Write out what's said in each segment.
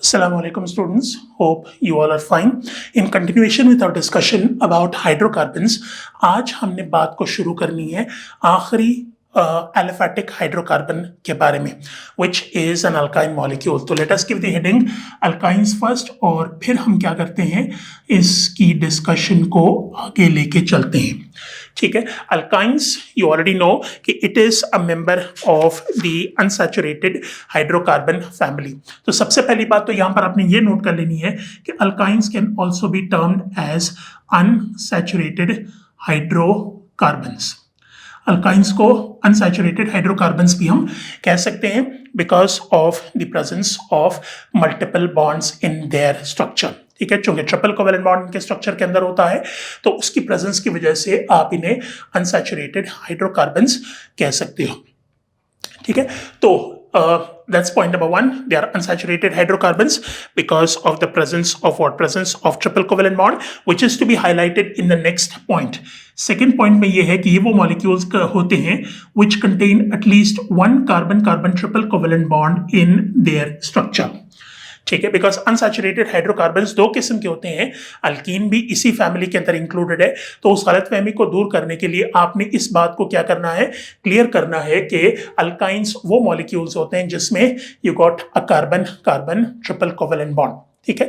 Assalamu alaikum students, hope you all are fine. In continuation with our discussion about hydrocarbons, आज हमने बात को शुरू करनी है आखिरी aliphatic hydrocarbon के बारे में, which is an alkyne molecule. तो let us give the heading alkynes first और फिर हम क्या करते हैं इसकी डिस्कशन को आगे लेके चलते हैं. ठीक है. अल्काइंस यू ऑलरेडी नो कि it is a member of the unsaturated hydrocarbon family. तो सबसे पहली बात तो यहां पर आपने ये नोट कर लेनी है कि alkynes can also be termed as unsaturated hydrocarbons. Alkynes को अनसैचुरेटेड हाइड्रोकार्बन्स भी हम कह सकते हैं because of the presence of multiple bonds in their structure. ठीक है, चूंकि ट्रिपल कोवेलेंट बॉन्ड के स्ट्रक्चर के अंदर होता है तो उसकी प्रेजेंस की वजह से आप इन्हें अनसैचुरेटेड हाइड्रोकार्बन्स कह सकते हो. ठीक है, तो that's point number one. They are unsaturated hydrocarbons because of the presence of triple covalent bond, which is to be highlighted in the next point. Second point में ये है कि ये वो molecules होते हैं which contain at least one carbon-carbon triple covalent bond in their structure. ठीक है, बिकॉज अनसैचुरेटेड हाइड्रोकार्बन्स दो किस्म के होते हैं, अल्कीन भी इसी फैमिली के अंदर इंक्लूडेड है. तो उस गलतफहमी को दूर करने के लिए आपने इस बात को क्या करना है, क्लियर करना है कि अल्काइंस वो मॉलिक्यूल्स होते हैं जिसमें you got a carbon carbon triple covalent bond. ठीक है,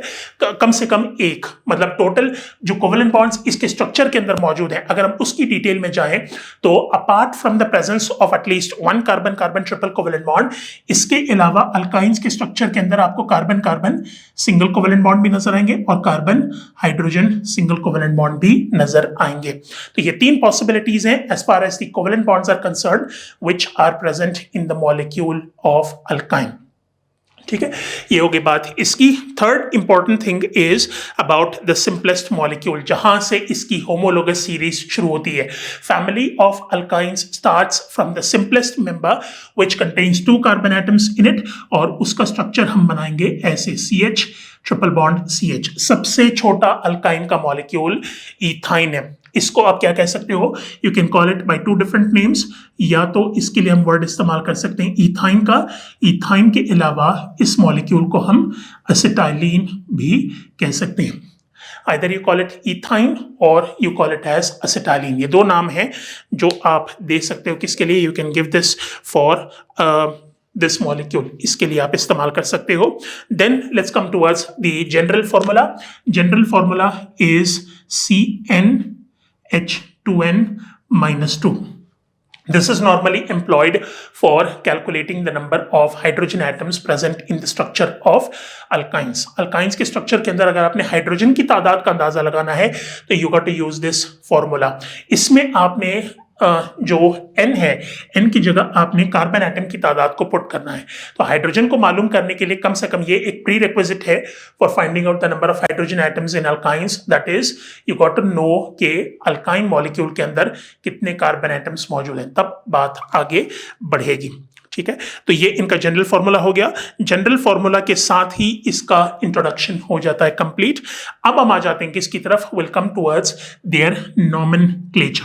कम से कम एक, मतलब टोटल जो कोवेलेंट बॉन्ड्स इसके स्ट्रक्चर के अंदर मौजूद हैं, अगर हम उसकी डिटेल में जाएं तो apart from the presence of at least one carbon carbon triple covalent bond, इसके अलावा अल्काइंस के स्ट्रक्चर के अंदर आपको carbon carbon single covalent bond भी नजर आएंगे और carbon hydrogen single covalent bond भी नजर आएंगे. तो ये तीन पॉसिबिलिटीज हैं as far as the covalent bonds are concerned which are present in the molecule of alkyne. ठीक है, ये होगी बात इसकी. Third important thing is about the simplest molecule, जहां से इसकी होमोलोगस सीरीज शुरू होती है. Family of alkynes starts from the simplest member which contains two carbon atoms in it, और उसका स्ट्रक्चर हम बनाएंगे ऐसे CH ट्रिपल बॉन्ड CH. सबसे छोटा अल्काइन का मॉलिक्यूल इथाइन है. इसको आप क्या कह सकते हो, you can call it by two different names. या तो इसके लिए हम वर्ड इस्तेमाल कर सकते हैं इथाइन का. इथाइन के अलावा इस मॉलिक्यूल को हम एसिटाइलिन भी कह सकते हैं. Either you call it ethyne और you call it as acetylene. ये दो नाम हैं जो आप दे सकते हो किसके लिए, you can give this for this molecule, इसके लिए आप इस्तेमाल कर सकते हो. Then let's come towards the general formula. General formula is CnH2n-2. This is normally employed for calculating the number of hydrogen atoms present in the structure of alkynes. Alkynes के structure के अंदर अगर आपने हाइड्रोजन की तादाद का अंदाजा लगाना है तो you got to use this formula. इसमें आपने जो n है, n की जगह आपने कार्बन एटम की तादाद को पुट करना है. तो हाइड्रोजन को मालूम करने के लिए कम से कम ये एक प्री रिक्विजिट है for finding out the number of hydrogen atoms in alkynes. That is you got to know के अल्काइन मॉलिक्यूल के अंदर कितने कार्बन एटम्स मौजूद हैं, तब बात आगे बढ़ेगी. ठीक है, तो ये इनका जनरल फॉर्मूला हो गया. जनरल फॉर्मूला के साथ ही इसका इंट्रोडक्शन हो जाता है कंप्लीट. अब हम आ जाते हैं किसकी तरफ, will come towards their nomenclature.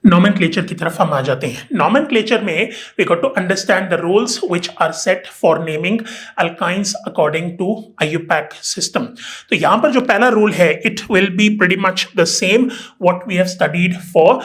Nomenclature की तरफ हम आ जाते हैं. नॉमेनक्लेचर में we got to understand the rules which are set for naming alkynes according to IUPAC system. तो यहां पर जो पहला रूल है, it will be pretty much the same what we have studied for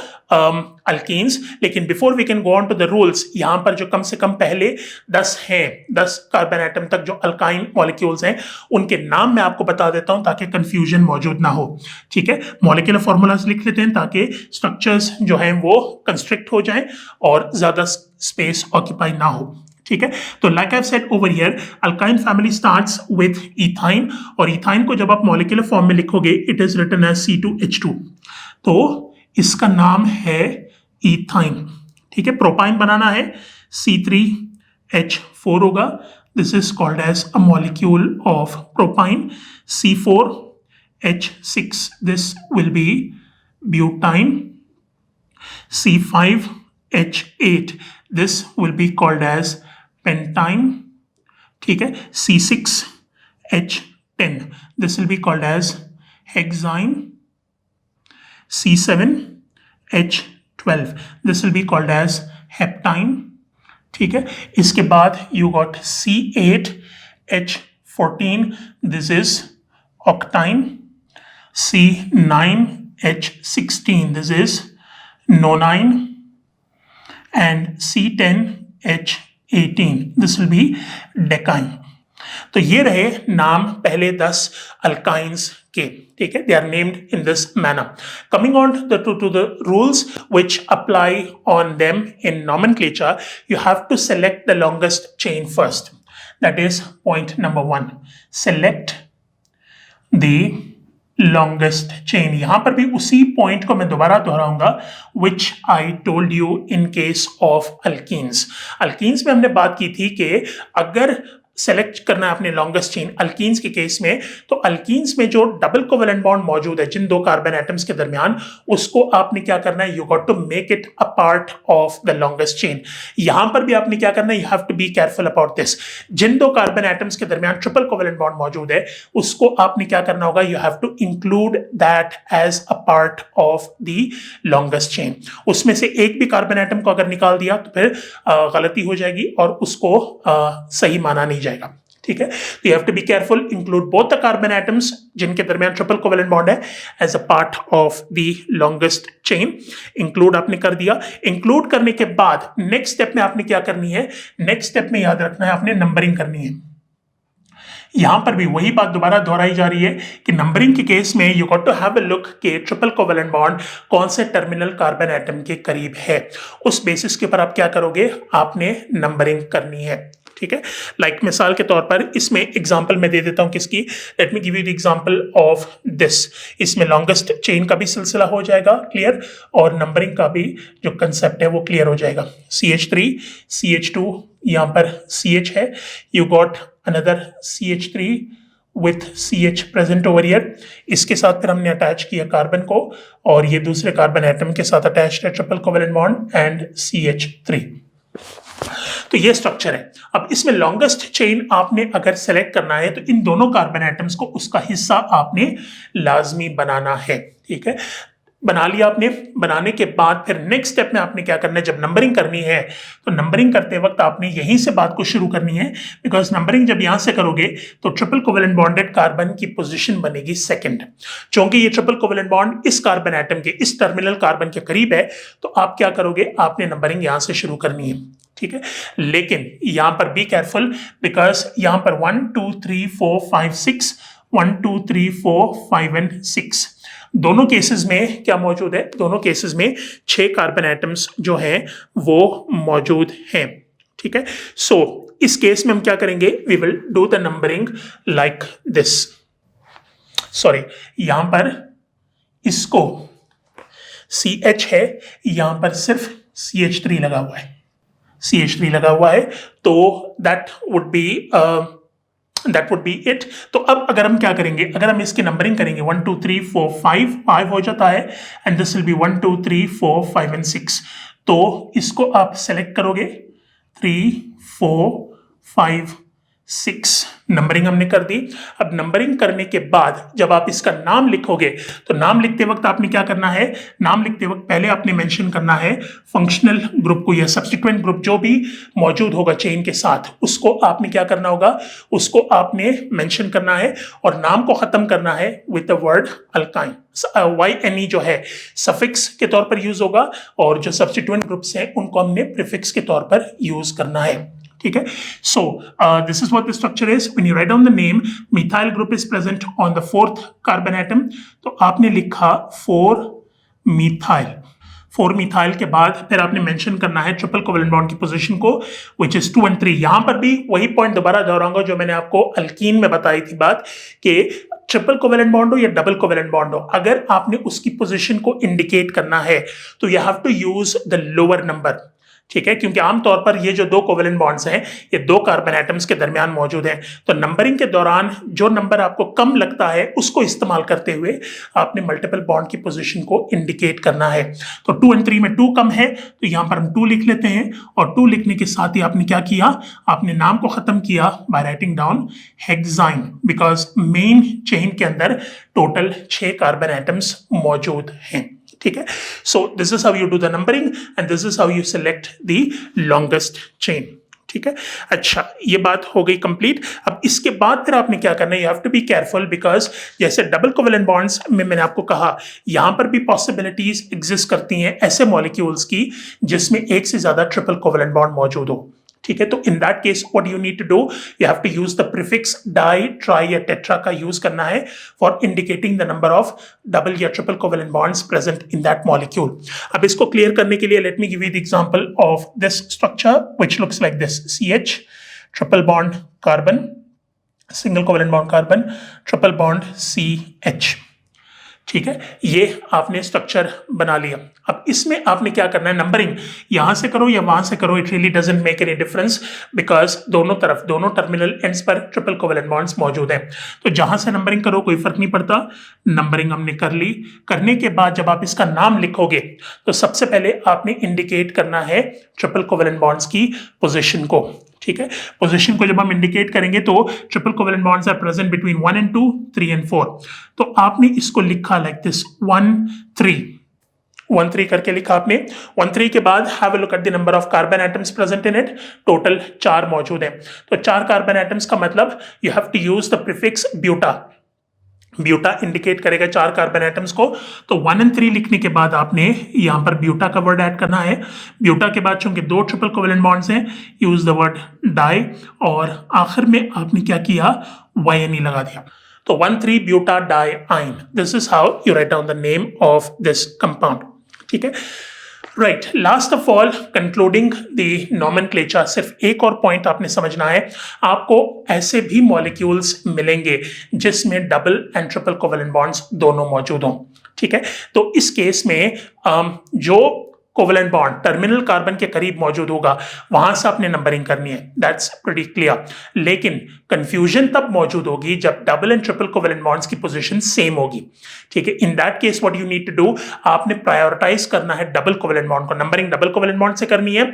alkenes. लेकिन before we can go on to the rules, यहां पर जो कम से कम पहले 10 हैं, 10 कार्बन एटम तक जो अल्काइन मॉलिक्यूल्स हैं, उनके नाम मैं आपको बता देता हूं ताकि कंफ्यूजन मौजूद ना हो. ठीक है, मॉलिक्यूलर फॉर्मूलाज लिख लेते हैं ताकि स्ट्रक्चर्स जो हैं वो कंस्ट्रिक्ट हो जाएं और ज्यादा स्पेस ऑक्यूपाई ना हो. ठीक है, तो like I have said over here, alkyne family starts with ethyne, और इथाइन को जब आप मॉलिक्यूलर फॉर्म में लिखोगे it is written as C2H2. तो इसका नाम है इथाइन. ठीक है, प्रोपाइन बनाना है C3H4 होगा. This is called as a molecule of propyne. C4H6, this will be butyne. C5H8, this will be called as pentyne. ठीक है, C6H10, this will be called as hexyne. C7H12, this will be called as heptyne. ठीक है, इसके बाद you got C8 H14, this is octine. C9H16, this is nonine. And C10H18, this will be decyne. तो ये रहे नाम पहले 10 alkynes के, ठीक है, they are named in this manner. Coming on to the rules which apply on them in nomenclature, you have to select the longest chain first. That is point number 1. Select the longest chain. यहां पर भी उसी point को मैं दोबारा दोहराऊंगा, which I told you in case of alkenes. Alkenes में हमने बात की थी कि अगर सेलेक्ट करना है अपने लॉन्गेस्ट चेन अल्कीन्स के केस में, तो अल्कीन्स में जो डबल कोवेलेंट बॉन्ड मौजूद है जिन दो कार्बन एटम्स के दरमियान, उसको आपने क्या करना है, you got to make it a part of the longest chain. यहां पर भी आपने क्या करना है, you have to be careful about this. जिन दो कार्बन एटम्स के दरमियान ट्रिपल कोवेलेंट बॉन्ड मौजूद है, उसको आपने क्या करना होगा, you have to include that as a part of the longest chain. उसमें से एक भी कार्बन एटम को अगर निकाल दिया तो फिर गलती हो जाएगी और उसको सही माना नहीं जाएगा, ठीक है. तो you have to be careful, include both the carbon atoms जिनके दरमियान ट्रिपल कोवेलेंट बॉन्ड है as a part of the longest chain. Include आपने कर दिया. इंक्लूड करने के बाद नेक्स्ट स्टेप में आपने क्या करनी है, नेक्स्ट स्टेप में याद रखना है आपने नंबरिंग करनी है. यहां पर भी वही बात दोबारा दोहराई जा रही है कि नंबरिंग के केस में you got to have a look के ट्रिपल कोवेलेंट बॉन्ड कौन से टर्मिनल कार्बन एटम के करीब है. उस बेसिस के ऊपर आप क्या करोगे, आपने नंबरिंग करनी है, ठीक है. लाइक मिसाल के तौर पर इसमें एग्जांपल मैं दे देता हूं किसकी. Late me give you the example of this. इसमें लॉन्गेस्ट चेन का भी सिलसिला हो जाएगा क्लियर, और नंबरिंग का भी जो कंसेप्ट है वो क्लियर हो जाएगा. CH3, CH2, यहां पर CH है, you got another CH3 with CH present over here. इसके साथ फिर हमने अटैच किया कार्बन को, और ये दूसरे कार्बन एटम के साथ अटैच्ड है triple covalent bond and CH3. तो ये स्ट्रक्चर है. अब इसमें लॉन्गेस्ट चेन आपने अगर सेलेक्ट करना है तो इन दोनों कार्बन एटम्स को उसका हिस्सा आपने लाजमी बनाना है, ठीक है. बना लिया आपने. बनाने के बाद फिर नेक्स्ट स्टेप में आपने क्या करना है, जब नंबरिंग करनी है तो नंबरिंग करते वक्त आपने यहीं से बात को शुरू करनी है, बिकॉज नंबरिंग जब यहां से करोगे तो ट्रिपल कोवेलेंट बॉन्डेड कार्बन की पोजीशन बनेगी सेकंड. क्योंकि ये ट्रिपल कोवेलेंट बॉन्ड इस कार्बन एटम के इस टर्मिनल कार्बन के करीब है, तो आप क्या करोगे, आपने नंबरिंग यहां से शुरू करनी है, ठीक है. लेकिन यहां पर बी केयरफुल, बिकॉज यहां पर 1 2 3 4 5 6 1 2 3 4 5 एंड 6 दोनों केसेस में क्या मौजूद है, दोनों केसेस में 6 कार्बन एटम्स जो हैं वो मौजूद हैं, ठीक है. सो इस केस में हम क्या करेंगे, we will do the numbering like this. Sorry, यहां पर इसको CH है, यहां पर सिर्फ CH3 लगा हुआ है, CH3 लगा हुआ है, तो दैट वुड बी इट. तो अब अगर हम क्या करेंगे, अगर हम इसकी नंबरिंग करेंगे 1 2 3 4 5 हो जाता है, and this will B 1 2 3 4 5 and 6. तो इसको आप सेलेक्ट करोगे 3 4 5 6, नंबरिंग हमने कर दी. अब नंबरिंग करने के बाद जब आप इसका नाम लिखोगे तो नाम लिखते वक्त आपने क्या करना है, नाम लिखते वक्त पहले आपने मेंशन करना है फंक्शनल ग्रुप को या सब्स्टिट्यूएंट ग्रुप जो भी मौजूद होगा चेन के साथ, उसको आपने क्या करना होगा, उसको आपने मेंशन करना है, और नाम को खत्म करना है with the word alkyne. YNE जो है सफिक्स के तौर पर यूज होगा, और जो सब्स्टिट्यूएंट ग्रुप्स हैं उनको हमने प्रीफिक्स के तौर पर यूज करना है, ठीक है. So this is what the structure is. When you write down the name, methyl group is present on the 4th carbon atom, तो आपने लिखा 4 मिथाइल. 4 मिथाइल के बाद फिर आपने मेंशन करना है ट्रिपल कोवेलेंट बॉन्ड की पोजीशन को, व्हिच इज 2 and 3. यहां पर भी वही पॉइंट दोबारा दोहराऊंगा जो मैंने आपको अल्कीन में बताई थी बात, कि ट्रिपल कोवेलेंट बॉन्ड हो या डबल कोवेलेंट बॉन्ड हो, अगर आपने उसकी पोजीशन को इंडिकेट करना है तो you have to use the lower number, ठीक है. क्योंकि आमतौर पर ये जो दो कोवेलेंट बॉन्ड्स हैं ये दो कार्बन एटम्स के दरमियान मौजूद हैं, तो नंबरिंग के दौरान जो नंबर आपको कम लगता है उसको इस्तेमाल करते हुए आपने मल्टीपल बॉन्ड की पोजीशन को इंडिकेट करना है. तो 2 and 3 में 2 कम है, तो यहां पर हम 2 लिख लेते हैं, और 2 लिखने के साथ ही आपने क्या किया, आपने नाम को खत्म किया by writing down hexyne, because main chain के अंदर टोटल 6 कार्बन एटम्स मौजूद हैं, ठीक है. So this is how you do the numbering and this is how you select the longest chain, ठीक है। अच्छा, ये बात हो गई कंप्लीट। अब इसके बाद फिर आपने क्या करना है, you have to be careful, because जैसे डबल कोवेलेंट बॉन्ड्स में मैंने आपको कहा यहां पर भी पॉसिबिलिटीज एग्जिस्ट करती हैं ऐसे मॉलिक्यूल्स की जिसमें एक से ज्यादा ट्रिपल कोवेलेंट बॉन्ड मौजूद हो। ठीक है, तो in that case what you need to do, you have to use the prefix di, tri या टेट्रा का यूज करना है for indicating the number of double या triple covalent bonds present in that molecule. अब इसको clear करने के लिए let me give you the example of this structure which looks like this, CH triple bond carbon, single covalent bond carbon, triple bond CH। ठीक है, ये आपने structure बना लिया। अब इसमें आपने क्या करना है, नंबरिंग यहां से करो या वहां से करो, it really doesn't make any difference, because दोनों तरफ, दोनों टर्मिनल एंड्स पर ट्रिपल कोवेलेंट बॉन्ड्स मौजूद हैं। तो जहां से नंबरिंग करो कोई फर्क नहीं पड़ता। नंबरिंग हमने कर ली। करने के बाद जब आप इसका नाम लिखोगे तो सबसे पहले आपने इंडिकेट करना है ट्रिपल कोवेलेंट बॉन्ड्स की पोजिशन को। ठीक है, पोजीशन को जब हम इंडिकेट करेंगे तो triple covalent bonds are present between 1 and 2, 3 and 4। तो आपने इसको लिखा लाइक दिस 1 3 करके लिखा आपने। 1 3 के बाद have a look at the number of carbon atoms present in it. Total 4 मौजूद हैं। तो 4 कार्बन एटम्स का मतलब you have to use the prefix buta. Buta indicate करेगा 4 कार्बन एटम्स को। तो 1 and 3 लिखने के बाद आपने यहां पर ब्यूटा का वर्ड ऐड करना है। ब्यूटा के बाद चूंकि 2 ट्रिपल कोवेलेंट बॉन्ड्स हैं, यूज द वर्ड डाई, और आखिर में आपने क्या किया, YNE लगा दिया। तो 1 3 ब्यूटा डाई आइन, this is how you write down the name of this compound. ठीक है, right. Last of all, concluding the nomenclature, सिर्फ एक और पॉइंट आपने समझना है। आपको ऐसे भी मॉलिक्यूल्स मिलेंगे जिसमें double and triple covalent bonds दोनों मौजूद हों। ठीक है, तो इस केस में जो कोवेलेंट बॉन्ड टर्मिनल कार्बन के करीब मौजूद होगा वहां से आपने नंबरिंग करनी है, दैट्स प्रीटी क्लियर। लेकिन कंफ्यूजन तब मौजूद होगी जब double and triple covalent bonds की पोजीशन सेम होगी। ठीक है, in that case what you need to do, आपने प्रायोरिटाइज करना है डबल कोवेलेंट बॉन्ड को। नंबरिंग डबल कोवेलेंट बॉन्ड से करनी है।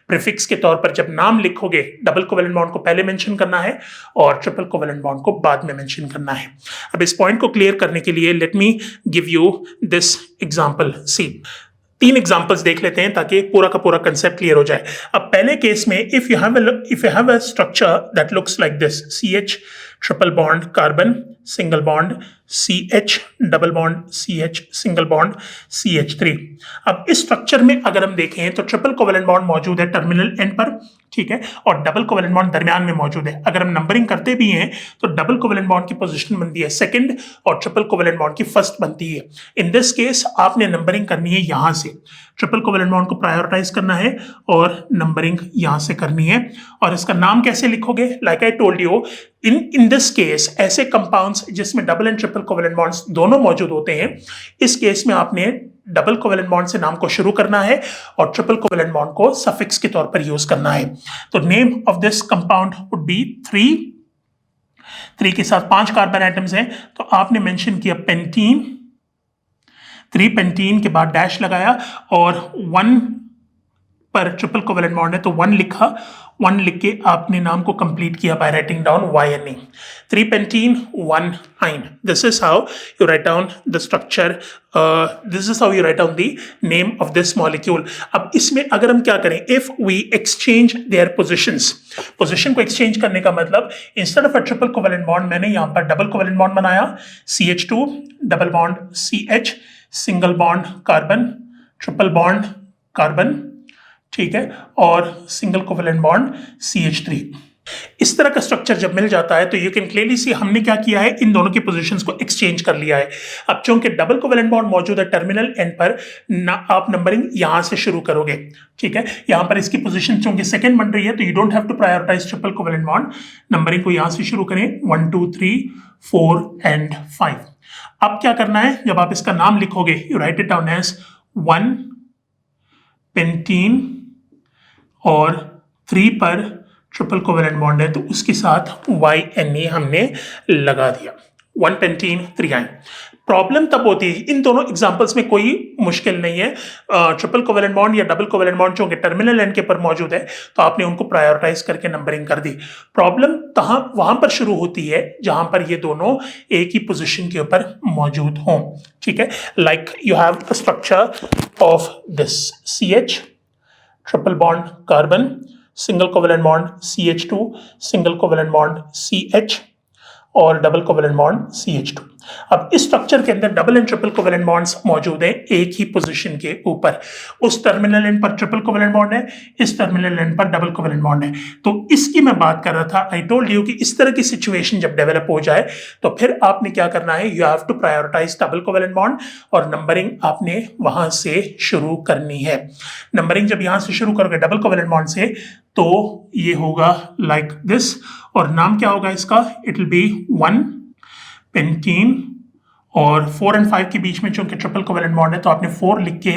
प्रीफिक्स के तौर पर जब नाम लिखोगे डबल कोवेलेंट बॉन्ड को पहले मेंशन करना है और ट्रिपल कोवेलेंट बॉन्ड को बाद में मेंशन करना है। अब इस पॉइंट को क्लियर करने के लिए let me give you this example. See 3 examples देख लेते हैं ताकि पूरा का पूरा कंसेप्ट क्लियर हो जाए। अब पहले केस में if you have a structure that looks like this, CH triple bond carbon, single bond CH, double bond CH, single bond CH3। अब इस स्ट्रक्चर में अगर हम देखें तो ट्रिपल कोवेलेंट बॉन्ड मौजूद है टर्मिनल एंड पर, ठीक है, और डबल कोवेलेंट बॉन्ड दरमियान में मौजूद है। अगर हम नंबरिंग करते भी हैं तो डबल कोवेलेंट बॉन्ड की पोजीशन बनती है सेकंड और ट्रिपल कोवेलेंट बॉन्ड की फर्स्ट बनती है। इन दिस केस आपने नंबरिंग करनी है यहां से, ट्रिपल कोवेलेंट बॉन्ड को प्रायोरिटाइज करना है और नंबरिंग यहां से करनी है। और इसका नाम कैसे लिखोगे, like I told you, in this case ऐसे कंपाउंड्स जिसमें double and triple covalent bonds दोनों मौजूद होते हैं, इस केस में आपने डबल कोवेलेंट बॉन्ड से नाम को शुरू करना है और ट्रिपल कोवेलेंट बॉन्ड को सफिक्स के तौर पर यूज करना है। तो name of this compound would be 3 के साथ 5 कार्बन एटम्स हैं, तो आपने मेंशन किया पेंटीन, 3 पेंटीन के बाद डैश लगाया और 1 पर ट्रिपल कोवेलेंट बॉन्ड है तो 1 लिखा। 1 लिख के आपने नाम को कंप्लीट किया by writing down YNE, 3 pentene 1 yne. This is how you write down the structure, this is how you write down the name of this molecule. अब इसमें अगर हम क्या करें, if we exchange their positions, position को exchange करने का मतलब instead of a triple covalent bond मैंने यहां पर डबल कोवेलेंट बॉन्ड बनाया, CH2 double bond CH, single bond carbon, triple bond carbon, ठीक है, और सिंगल कोवेलेंट बॉन्ड CH3। इस तरह का स्ट्रक्चर जब मिल जाता है तो यू कैन क्लियरली सी हमने क्या किया है, इन दोनों की पोजीशंस को एक्सचेंज कर लिया है। अब चूंकि डबल कोवेलेंट बॉन्ड मौजूद है टर्मिनल एंड पर, ना आप नंबरिंग यहां से शुरू करोगे। ठीक है, यहां पर इसकी पोजीशन चूंकि सेकंड बन रही है तो you don't have to prioritize triple covalent bond. Numbering को यहां से शुरू करें 1 2 3 4 एंड 5। अब क्या करना है, जब आप इसका नाम लिखोगे you write it down as 1 pentene और 3 पर ट्रिपल कोवेलेंट बॉन्ड है तो उसके साथ YNE हमने लगा दिया, 1 पेंटीन 3 आइन। प्रॉब्लम तब होती है, इन दोनों एग्जांपल्स में कोई मुश्किल नहीं है। ट्रिपल कोवेलेंट बॉन्ड या डबल कोवेलेंट बॉन्ड जो टर्मिनल एंड के पर मौजूद है तो आपने उनको प्रायोरिटाइज करके नंबरिंग कर दी। प्रॉब्लम वहां पर शुरू होती है जहां पर ये दोनों एक ही पोजीशन के ऊपर मौजूद हों। ठीक है, like you have the structure of this CH triple bond carbon, single covalent bond CH2, single covalent bond CH और डबल कोवेलेंट बॉन्ड CH2। अब इस स्ट्रक्चर के अंदर double and triple covalent bonds मौजूद हैं एक ही पोजीशन के ऊपर। उस टर्मिनल एंड पर ट्रिपल कोवेलेंट बॉन्ड है, इस टर्मिनल एंड पर डबल कोवेलेंट बॉन्ड है। तो इसकी मैं बात कर रहा था। आई टोल्ड यू कि इस तरह की सिचुएशन जब डेवलप हो जाए तो फिर आपने क्या करना है, you have to prioritize double covalent bond और नंबरिंग आपने वहां से शुरू करनी है। नंबरिंग जब यहां से शुरू करोगे डबल कोवेलेंट बॉन्ड से तो ये होगा लाइक दिस, और नाम क्या होगा इसका, इट विल बी 1 पेंटीन और 4 और 5 के बीच में चूंकि ट्रिपल कोवेलेंट बॉन्ड है तो आपने 4 लिख के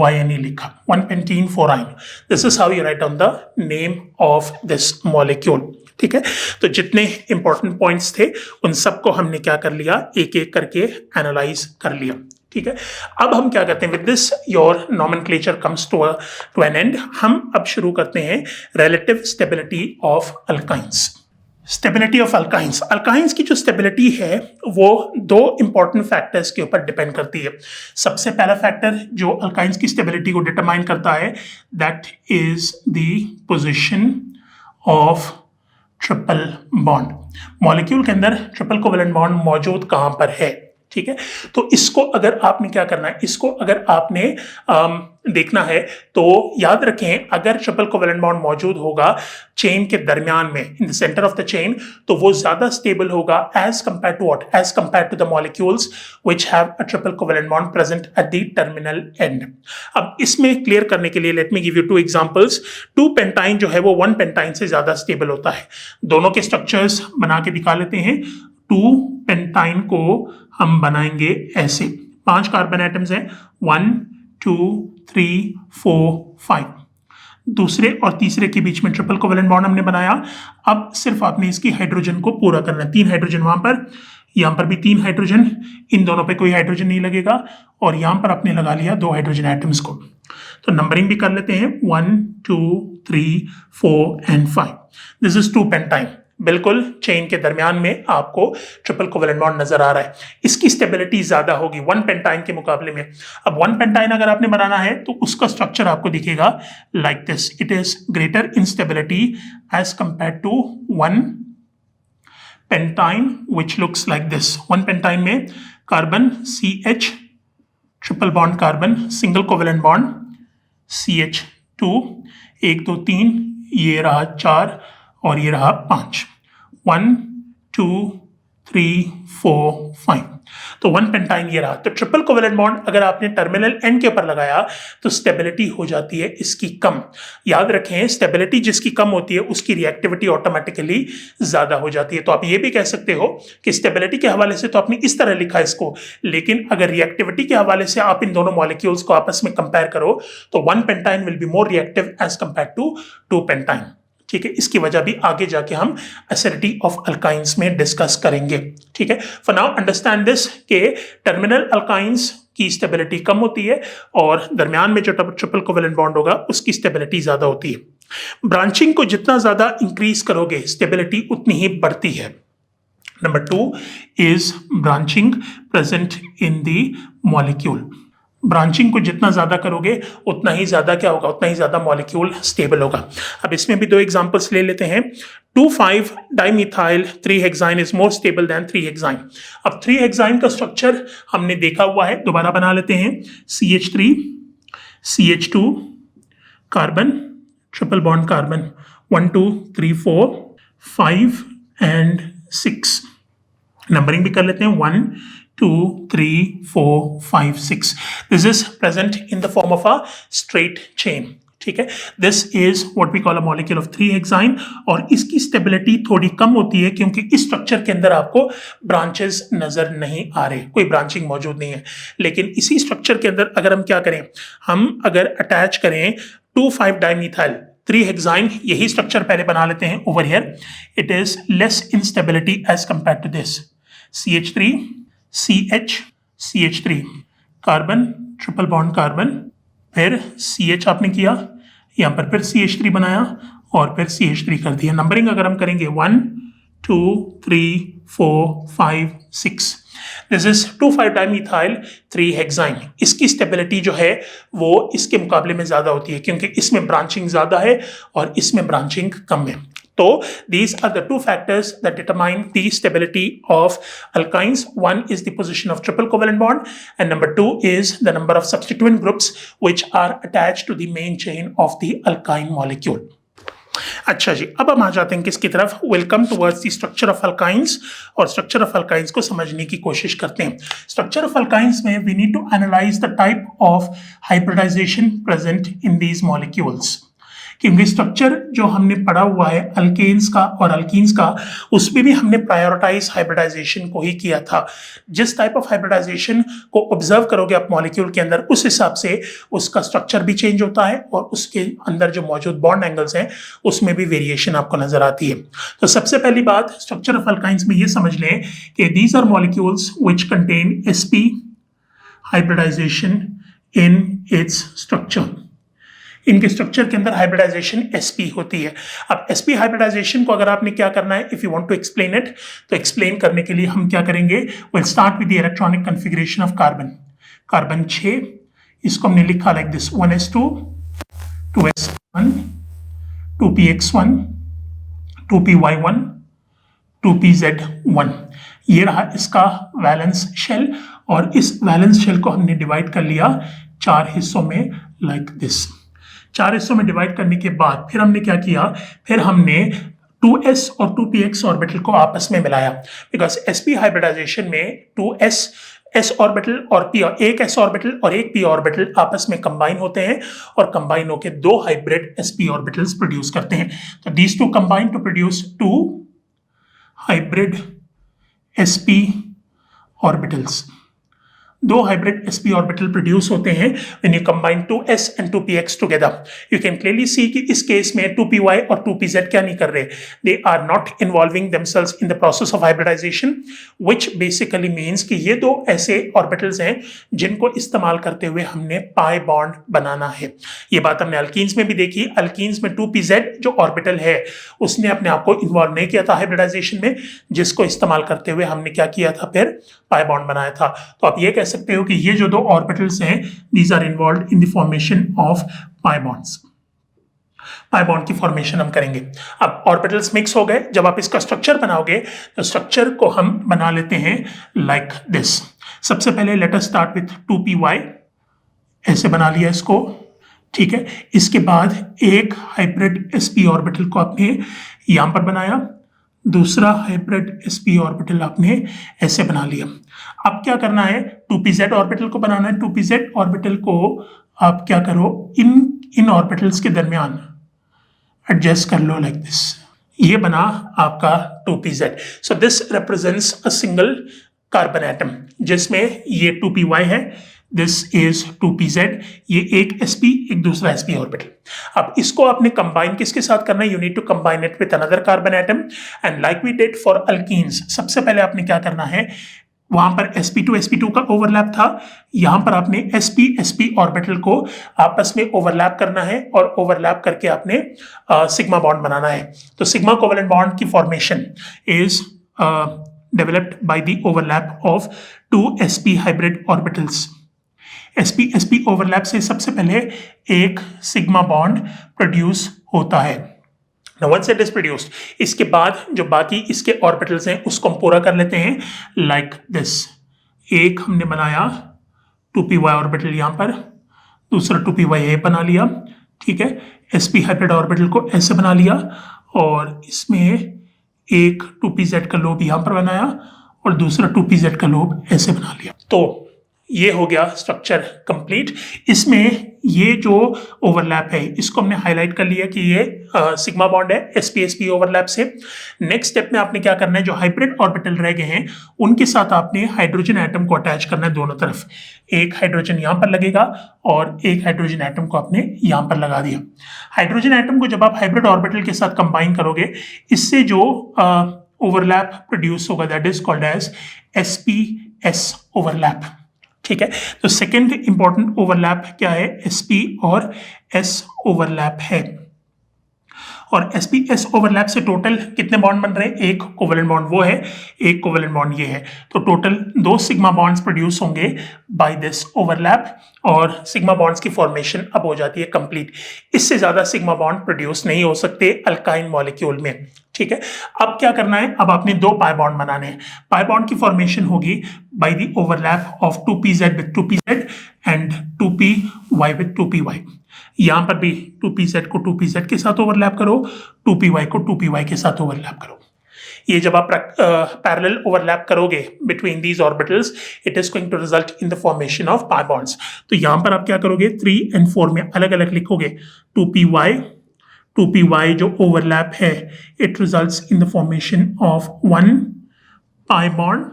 YNE लिखा, 1 pentene 4 yne. This is how you write down the name of this molecule. ठीक है, तो जितने इंपॉर्टेंट पॉइंट्स थे उन सबको हमने क्या कर लिया, एक एक करके एनालाइज कर लिया। ठीक है, अब हम क्या करते हैं, with this your nomenclature comes to an end. हम अब शुरू करते हैं relative stability of alkynes. Stability of alkynes, alkynes की जो स्टेबिलिटी है वो 2 इंपॉर्टेंट फैक्टर्स के ऊपर डिपेंड करती है। सबसे पहला फैक्टर जो अल्काइंस की स्टेबिलिटी को डिटरमाइन करता है, that is the position of triple bond. Molecule के अंदर ट्रिपल कोवेलेंट बॉन्ड मौजूद कहां पर है। ठीक है, तो इसको अगर आपने क्या करना है, इसको अगर आपने देखना है तो याद रखें, अगर ट्रिपल कोवेलेंट बॉन्ड मौजूद होगा चेन के दरमियान में, in the centre of the chain, तो वो ज्यादा स्टेबल होगा as compare to what, as compare to the molecules which have a triple covalent bond present at the terminal end. अब इसमें क्लियर करने के लिए let me give you 2 examples. 2 pentyne जो है वो 1 पेंटाइन से ज्यादा स्टेबल होता है। दोनों के स्ट्रक्चर्स बना के दिखा लेते हैं। 2 पेंटाइन को हम बनाएंगे ऐसे, 5 कार्बन एटम्स हैं, 1 2 3 4 5। दूसरे और तीसरे के बीच में ट्रिपल कोवेलेंट बॉन्ड हमने बनाया। अब सिर्फ आपने इसकी हाइड्रोजन को पूरा करना है। 3 हाइड्रोजन वहां पर, यहां पर भी 3 हाइड्रोजन, इन दोनों पे कोई हाइड्रोजन नहीं लगेगा, और यहां पर आपने लगा लिया 2 हाइड्रोजन एटम्स को। तो नंबरिंग भी कर लेते हैं, 1 2 3 4 एंड 5। This is 2 pentyne. बिल्कुल चेन के दरमियान में आपको ट्रिपल कोवेलेंट बॉन्ड नजर आ रहा है। इसकी स्टेबिलिटी ज्यादा होगी 1 पेंटाइन के मुकाबले में। अब 1 पेंटाइन अगर आपने बनाना है तो उसका स्ट्रक्चर आपको दिखेगा like this, it is greater in stability as compare to 1 pentyne which looks like this. 1 pentyne में carbon CH, triple bond carbon, single covalent bond CH2, 1 2 3, ये रहा 4 और ये रहा 5, 1 2 3 4 5। तो 1 पेंटाइन ये रहा। तो ट्रिपल कोवेलेंट बॉन्ड अगर आपने टर्मिनल एंड के ऊपर लगाया तो स्टेबिलिटी हो जाती है इसकी कम। याद रखें, स्टेबिलिटी जिसकी कम होती है उसकी रिएक्टिविटी ऑटोमेटिकली ज्यादा हो जाती है। तो आप ये भी कह सकते हो कि स्टेबिलिटी के हवाले से तो आपने इस तरह लिखा इसको, लेकिन अगर रिएक्टिविटी के हवाले से आप इन दोनों मॉलिक्यूल्स को आपस में कंपेयर करो तो 1 pentyne will be more reactive as compare to 2 pentyne. ठीक है, इसकी वजह भी आगे जाके हम एसिडिटी ऑफ अल्काइंस में डिस्कस करेंगे। ठीक है, फॉर नाउ अंडरस्टैंड दिस के टर्मिनल अल्काइंस की स्टेबिलिटी कम होती है और दरमियान में जो ट्रिपल कोवेलेंट बॉन्ड होगा उसकी स्टेबिलिटी ज्यादा होती है। ब्रांचिंग को जितना ज्यादा इंक्रीज करोगे स्टेबिलिटी उतनी ही बढ़ती है। Number 2 is branching present in the molecule. Branching को जितना ज्यादा करोगे उतना ही ज्यादा क्या होगा, उतना ही ज्यादा मॉलिक्यूल स्टेबल होगा। अब इसमें भी 2 एग्जांपल्स ले लेते हैं। 2,5 dimethyl 3 hexyne is more stable then 3 hexyne. अब 3 हेक्साइन का स्ट्रक्चर हमने देखा हुआ है, दोबारा बना लेते हैं। CH3 CH2 carbon, triple bond carbon, 1 2 3 4 5 and 6। Numbering भी कर लेते हैं, 1 2 3 4 5 6। This is present in the form of a straight chain. ठीक है, this is what we call a molecule of 3 hexyne, और इसकी स्टेबिलिटी थोड़ी कम होती है क्योंकि इस स्ट्रक्चर के अंदर आपको ब्रांचेस नजर नहीं आ रहे, कोई ब्रांचिंग मौजूद नहीं है। लेकिन इसी स्ट्रक्चर के अंदर अगर हम क्या करें, हम अगर अटैच करें 2,5 डाइमिथाइल 3 हेक्साइन, यही स्ट्रक्चर पहले बना लेते हैं over here, it is less in stability as compare to this. CH3 CH CH3 carbon, triple bond carbon, फिर CH आपने किया, यहाँ पर फिर CH3 बनाया और फिर CH3 कर दिया। नंबरिंग अगर हम करेंगे 1 2 3 4 5 6, दिस इज 2,5-dimethyl 3-hexyne। इसकी स्टेबिलिटी जो है वो इसके मुकाबले में ज्यादा होती है क्योंकि इसमें ब्रांचिंग ज्यादा है और इसमें ब्रांचिंग कम है। तो these are the two factors that determine the stability of alkynes. One is the position of triple covalent bond, and number two is the number of substituent groups which are attached to the main chain of the alkyne molecule. अच्छा जी, अब हम आ जाते हैं किसकी तरफ? Welcome towards the structure of alkynes, और structure of alkynes को समझने की कोशिश करते हैं। स्ट्रक्चर ऑफ अल्काइंस में we need to analyse the type of hybridisation present in these molecules, क्योंकि स्ट्रक्चर जो हमने पढ़ा हुआ है अल्केन्स का और अल्कीन्स का, उसमें भी हमने प्रायोरिटाइज हाइब्रिडाइजेशन को ही किया था। जिस टाइप ऑफ हाइब्रिडाइजेशन को ऑब्जर्व करोगे आप मॉलिक्यूल के अंदर, उस हिसाब से उसका स्ट्रक्चर भी चेंज होता है और उसके अंदर जो मौजूद बॉन्ड एंगल्स हैं उसमें भी वेरिएशन आपको नजर आती है। तो सबसे पहली बात स्ट्रक्चर ऑफ अल्काइंस में ये समझ लें कि these are molecules which contain sp hybridisation in its structure. इनके स्ट्रक्चर के अंदर हाइब्रिडाइजेशन sp होती है। अब sp हाइब्रिडाइजेशन को अगर आपने क्या करना है, if you want to explain it, तो एक्सप्लेन करने के लिए हम क्या करेंगे, will start with the electronic configuration of carbon 6, इसको हमने लिखा like this 1s2 2s1 2px1 2py1 2pz1। ये रहा इसका वैलेंस शेल, और इस वैलेंस शेल को हमने डिवाइड कर लिया 4 हिस्सों में लाइक दिस। 4 हिस्सों में डिवाइड करने के बाद फिर हमने क्या किया, फिर हमने 2s और 2px ऑर्बिटल को आपस में मिलाया, बिकॉज sp हाइब्रिडाइजेशन में 2s s ऑर्बिटल और p, एक s ऑर्बिटल और एक p ऑर्बिटल आपस में कंबाइन होते हैं और कंबाइन होकर 2 हाइब्रिड sp ऑर्बिटल्स प्रोड्यूस करते हैं। तो these two combine to produce 2 hybrid sp orbitals. 2 hybrid sp orbital produce होते हैं when you combine 2s and 2px together. You can clearly see कि इस केस में 2py और 2pz क्या नहीं कर रहे, they are not involving themselves in the process of hybridization, which basically means कि ये 2 ऐसे ऑर्बिटल्स हैं जिनको इस्तेमाल करते हुए हमने पाई बॉन्ड बनाना है। ये बात हमने अल्कीन्स में भी देखी। अल्कीन्स में 2pz जो ऑर्बिटल है उसने अपने आप को इन्वॉल्व नहीं किया था हाइब्रिडाइजेशन में, जिसको इस्तेमाल करते हुए हमने क्या किया था, फिर पाई बॉन्ड बनाया था। तो आप ये कह सकते हो कि ये जो 2 ऑर्बिटल्स हैं these are involved in the formation of pi bonds. Pi bond की फॉर्मेशन हम करेंगे। अब ऑर्बिटल्स मिक्स हो गए, जब आप इसका स्ट्रक्चर बनाओगे तो स्ट्रक्चर को हम बना लेते हैं लाइक दिस। सबसे पहले let us start with 2py, ऐसे बना लिया इसको, ठीक है। इसके बाद एक हाइब्रिड sp ऑर्बिटल को आपने यहां पर बनाया, दूसरा हाइब्रिड sp ऑर्बिटल आपने ऐसे बना लिया। अब क्या करना है, 2pz ऑर्बिटल को बनाना है। 2pz ऑर्बिटल को आप क्या करो, इन ऑर्बिटल्स के दरमियान एडजस्ट कर लो लाइक दिस। ये बना आपका 2pz। So this represents a single carbon atom जिसमें ये 2py है, दिस इज 2pz, ये एक sp एक दूसरा sp ऑर्बिटल। अब इसको आपने कंबाइन किसके साथ करना है, you need to combine it with another carbon atom, and like we did for alkenes, सबसे पहले आपने क्या करना है, वहां पर sp2 का ओवरलैप था, यहां पर आपने sp ऑर्बिटल को आपस में ओवरलैप करना है और ओवरलैप करके आपने सिग्मा बॉन्ड बनाना है। तो सिग्मा कोवेलेंट बॉन्ड की formation is developed by the overlap of 2 sp hybrid orbitals. sp overlap से सबसे पहले एक सिग्मा बॉन्ड प्रोड्यूस होता है। Now once it is produced, इसके बाद जो बाकी इसके ऑर्बिटल्स हैं उसको हम पूरा कर लेते हैं like this। एक हमने बनाया 2py ऑर्बिटल यहाँ पर, दूसरा 2py बना लिया, ठीक है। sp हाइब्रिड ऑर्बिटल को ऐसे बना लिया और इसमें एक 2pz का लोब यहाँ पर बनाया और दूसरा 2pz का लोब ऐसे बना लिया। तो ये हो गया स्ट्रक्चर कंप्लीट। इसमें ये जो ओवरलैप है इसको हमने हाईलाइट कर लिया कि ये सिग्मा बॉन्ड है sp ओवरलैप से। नेक्स्ट स्टेप में आपने क्या करना है, जो हाइब्रिड ऑर्बिटल रह गए हैं उनके साथ आपने हाइड्रोजन एटम को अटैच करना है दोनों तरफ। एक हाइड्रोजन यहाँ पर लगेगा और एक हाइड्रोजन एटम को आपने यहाँ पर लगा दिया। हाइड्रोजन एटम को जब आप हाइब्रिड ऑर्बिटल के साथ कंबाइन करोगे, इससे जो ओवरलैप प्रोड्यूस होगा that is called as sp-s overlap, ठीक है। तो सेकेंड इंपॉर्टेंट ओवरलैप क्या है, sp और s ओवरलैप है। और sp-s ओवरलैप से टोटल कितने बॉन्ड बन रहे हैं? एक कोवेलेंट बॉन्ड वो है, एक कोवेलेंट बॉन्ड ये है, तो टोटल 2 सिग्मा बॉन्ड्स प्रोड्यूस होंगे बाय दिस ओवरलैप और सिग्मा बॉन्ड्स की फॉर्मेशन अब हो जाती है कंप्लीट। इससे ज्यादा सिग्मा बॉन्ड प्रोड्यूस नहीं हो सकते अल्काइन मॉलिक्यूल में, ठीक है। अब क्या करना है? अब आपने 2 पाई बॉन्ड बनाने हैं। पाई बॉन्ड की फॉर्मेशन होगी by the overlap of 2pz with 2pz and 2py with 2py। यहां पर भी 2pz को 2pz के साथ ओवरलैप करो, 2py को 2py के साथ ओवरलैप करो। ये जब आप पैरेलल ओवरलैप करोगे between these orbitals, it is going to result in the formation of pi bonds. तो यहां पर आप क्या करोगे? 3 और 4 में अलग अलग लिखोगे। 2py जो ओवरलैप है, it results in the formation of 1 pi bond,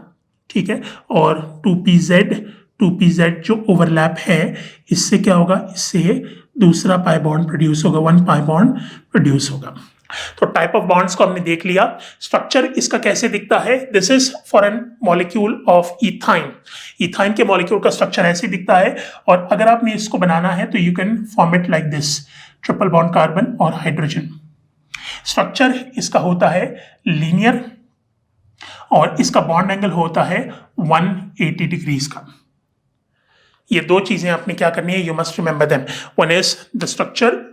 ठीक है। और 2pz जो ओवरलैप है, इससे क्या होगा? इससे दूसरा पाई बॉन्ड प्रोड्यूस होगा, 1 पाई बॉन्ड प्रोड्यूस होगा। तो टाइप ऑफ बॉन्ड्स को हमने देख लिया। स्ट्रक्चर इसका कैसे दिखता है? This is for an molecule of ethyne. Ethyne के मॉलिक्यूल का स्ट्रक्चर ऐसे दिखता है, और अगर आपने इसको बनाना है तो you can form it like this, triple bond carbon और हाइड्रोजन। स्ट्रक्चर इसका होता है लीनियर, और इसका बॉन्ड एंगल होता है 180 डिग्रीज का। ये 2 चीजें आपने क्या करनी है? You must remember them. One is the structure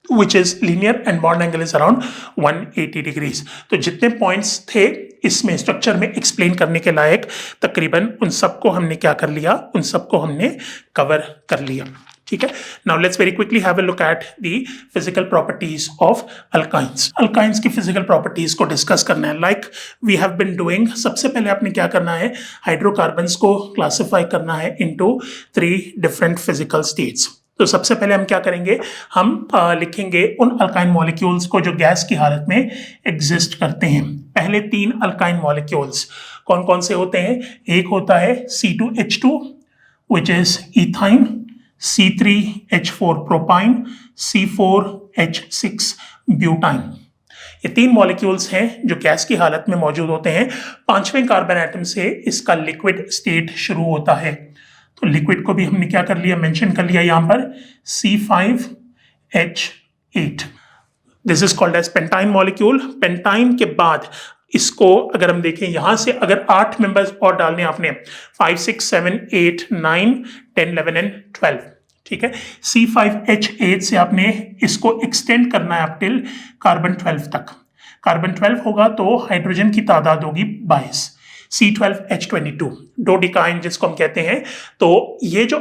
which is linear and bond angle is around 180 degrees। तो जितने पॉइंट्स थे इसमें स्ट्रक्चर में एक्सप्लेन करने के लायक, तकरीबन उन सबको हमने क्या कर लिया? उन सबको हमने कवर कर लिया, ठीक है। Now let's very quickly have a look at the physical properties of alkynes. Alkynes की फिजिकल प्रॉपर्टीज को डिस्कस करना है, like we have been doing. सबसे पहले आपने क्या करना है? हाइड्रोकार्बन्स को क्लासिफाई करना है इनटू 3 डिफरेंट फिजिकल स्टेट्स। तो सबसे पहले हम क्या करेंगे? हम लिखेंगे उन अल्काइन मॉलिक्यूल्स को जो गैस की हालत में एग्जिस्ट करते हैं। पहले 3 अल्काइन मॉलिक्यूल्स कौन कौन से होते हैं? एक होता है C2H2 which is ethyne, C3H4 propyne, C4H6 butyne. ये 3 मॉलिक्यूल्स हैं जो गैस की हालत में मौजूद होते हैं। 5वें कार्बन एटम से इसका लिक्विड स्टेट शुरू होता है। तो लिक्विड को भी हमने क्या कर लिया? मेंशन कर लिया यहां पर, C5H8। This is called as pentyne molecule. Pentyne के बाद इसको अगर हम देखें, यहां से अगर 8 मेंबर्स और डालने आपने, 5, 6, 7, 8, 9, 10, 11 एंड 12, ठीक है। C5H8 से आपने इसको एक्सटेंड करना है अप टिल कार्बन 12 तक। कार्बन 12 होगा तो हाइड्रोजन की तादाद होगी 22, C12H22, डोडिकाइन जिसको हम कहते हैं। तो ये जो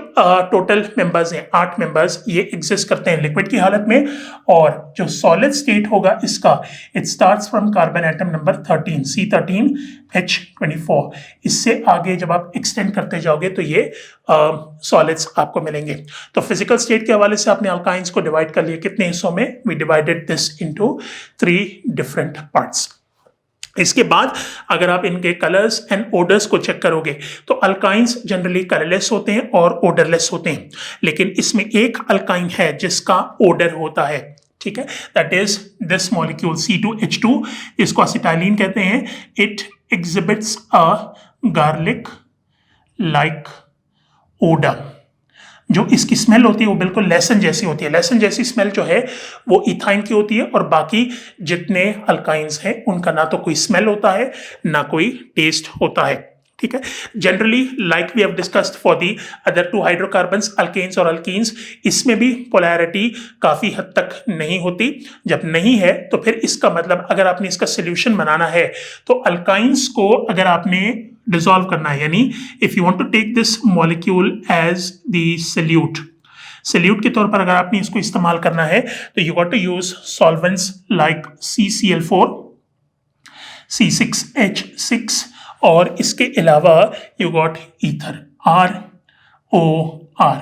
टोटल मेंबर्स हैं, 8 मेंबर्स, ये एग्जिस्ट करते हैं लिक्विड की हालत में। और जो सॉलिड स्टेट होगा इसका, it starts from carbon atom number 13, C13H24। इससे आगे जब आप एक्सटेंड करते जाओगे तो ये सॉलिड्स आपको मिलेंगे। तो फिजिकल स्टेट के हवाले से आपने अल्काइंस को डिवाइड कर लिया कितने हिस्सों में? We divided this into 3 different parts. इसके बाद अगर आप इनके कलर्स एंड ओडर्स को चेक करोगे तो अल्काइंस जनरली कलरलेस होते हैं और ओडरलेस होते हैं, लेकिन इसमें एक अल्काइन है जिसका ओडर होता है, ठीक है। That is this molecule C2H2, इसको असिटाइलिन कहते हैं। It exhibits a garlic like odour. जो इसकी स्मेल होती है वो बिल्कुल लहसुन जैसी होती है। लहसुन जैसी स्मेल जो है वो इथाइन की होती है, और बाकी जितने अल्काइंस हैं उनका ना तो कोई स्मेल होता है ना कोई टेस्ट होता है, ठीक है। Generally like we have discussed for the other 2 hydrocarbons, alkanes और अल्कीन्स, इसमें भी पोलैरिटी काफी हद तक नहीं होती। जब नहीं है तो फिर इसका मतलब अगर आपने इसका सोल्यूशन बनाना है तो अल्काइंस को अगर आपने डिसॉल्व करना है, यानी if you want to take this molecule as the solute के तौर पर अगर आपने इसको इस्तेमाल करना है तो you got to use solvents like CCl4, C6H6, और इसके अलावा यू गॉट ईथर, ROR।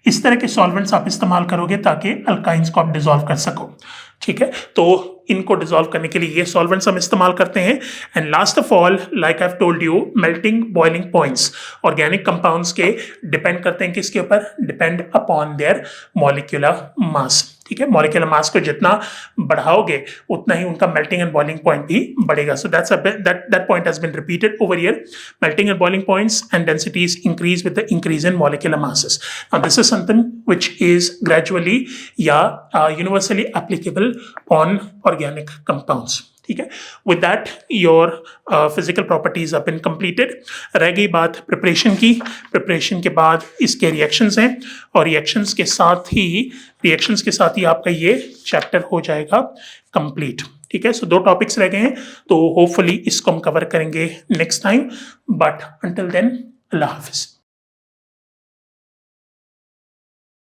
इस तरह के सॉल्वेंट्स आप इस्तेमाल करोगे ताकि अल्काइंस को आप डिसॉल्व कर सको, ठीक है। तो इनको डिसॉल्व करने के लिए ये सॉल्वेंट्स हम इस्तेमाल करते हैं। And last of all, like I have told you, melting boiling points organic compounds के डिपेंड करते हैं किसके ऊपर? Depend upon their molecular mass. ठीक है, मॉलिक्यूलर मास को जितना बढ़ाओगे उतना ही उनका मेल्टिंग एंड बॉइलिंग पॉइंट भी बढ़ेगा. सो that point has been repeated over here. Melting and boiling points and densities increase with the increase in molecular masses. Now this is something which is gradually universally applicable on organic compounds. ठीक है, with that your physical properties have been completed. रह गई बात preparation की. Preparation के बाद इसके reactions हैं और रिएक्शंस के साथ ही आपका ये चैप्टर हो जाएगा कंप्लीट. ठीक है, सो 2 टॉपिक्स रह गए हैं, तो होपफुली इसको हम कवर करेंगे next time. But until then, अल्लाह हाफिज.